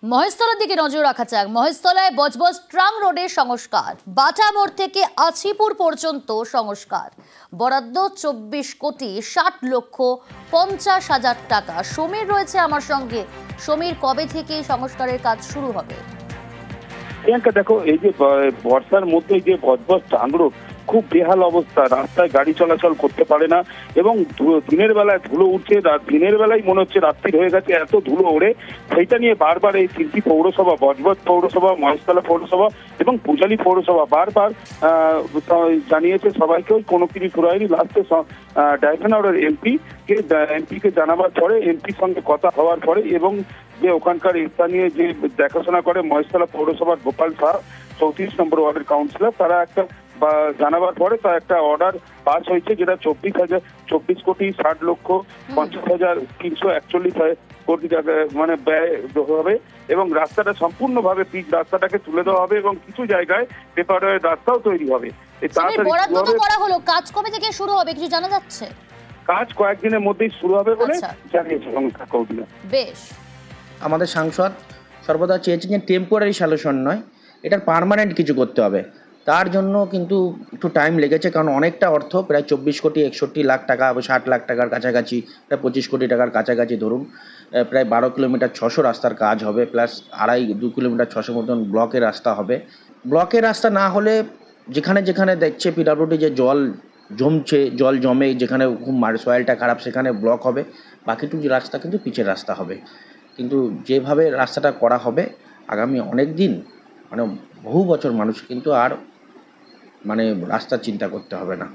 মহেশতলার দিকে নজর রাখা যাক। মহেশতলায় বজবজ ট্রাং রোডের সংস্কার, বাটা মোড় থেকে আছিপুর পর্যন্ত সংস্কার, বরাদ্দ 24,60,50,000 টাকা। সমীর রয়েছে আমার সঙ্গে। সমীর, কবে থেকে সংস্কারের কাজ শুরু হবে? প্রিয়াঙ্কা, দেখো, এই যে বর্ষার মধ্যে যে বজবজ ট্রাং রোড খুব বেহাল অবস্থা, রাস্তায় গাড়ি চলাচল করতে পারে না এবং দিনের বেলায় ধুলো উঠছে, দিনের বেলায় মনে হচ্ছে রাত্রি হয়ে গেছে, এত ধুলো ওড়ে। সেইটা নিয়ে বারবার এই তিনটি পৌরসভা, বজবজ পৌরসভা, মহেশতলা পৌরসভা এবং পূজালী পৌরসভা বারবার জানিয়েছে সবাইকে, কোনো কিছু ফুরায়নি। লাস্টে ডায়ফানাউরের এমপিকে জানাবার পরে, এমপির সঙ্গে কথা হওয়ার পরে এবং যে ওখানকার স্থানীয় যে দেখাশোনা করে মহেশতলা পৌরসভার গোপাল শাহ, 34 নম্বর ওয়ার্ডের কাউন্সিলর, তারা একটা জানাবার পরে তা একটা অর্ডার পাস হয়েছে, যেটা 24,50,50,341 কোটি টাকা মানে ব্যয় হবে এবং রাস্তাটা সম্পূর্ণভাবে পিচ রাস্তাটাকে তুলে দেওয়া হবে এবং কিছু জায়গায় পেপারের রাস্তাও তৈরি হবে। কাজ কবে থেকে শুরু হবে কিছু জানা যাচ্ছে? কাজ কয়েকদিনের মধ্যেই শুরু হবে বলে জানিয়েছে সংস্থা কৌটিলা। বেশ। আমাদের সাংসদ সর্বদা চেয়েছেন যে টেম্পোরারি সলিউশন নয়, এটার পার্মানেন্ট কিছু করতে হবে। তার জন্য কিন্তু একটু টাইম লেগেছে, কারণ অনেকটা অর্থ, প্রায় 24,61,00,000 টাকা, 60 লাখ টাকার কাছাকাছি, প্রায় 25 কোটি টাকার কাছাকাছি ধরুন। প্রায় 12 কিলোমিটার 600 রাস্তার কাজ হবে, প্লাস 2 কিলোমিটার 600 মতন ব্লকের রাস্তা হবে। ব্লকের রাস্তা না হলে যেখানে যেখানে দেখছে পিডব্লিউডি যে জল জমছে, জল জমে যেখানে খুব সয়েলটা খারাপ, সেখানে ব্লক হবে। বাকিটুকু রাস্তা কিন্তু পিচের রাস্তা হবে। কিন্তু যেভাবে রাস্তাটা করা হবে, আগামী অনেক দিন মানে বহু বছর মানুষ কিন্তু আর রাস্তার চিন্তা করতে হবে না।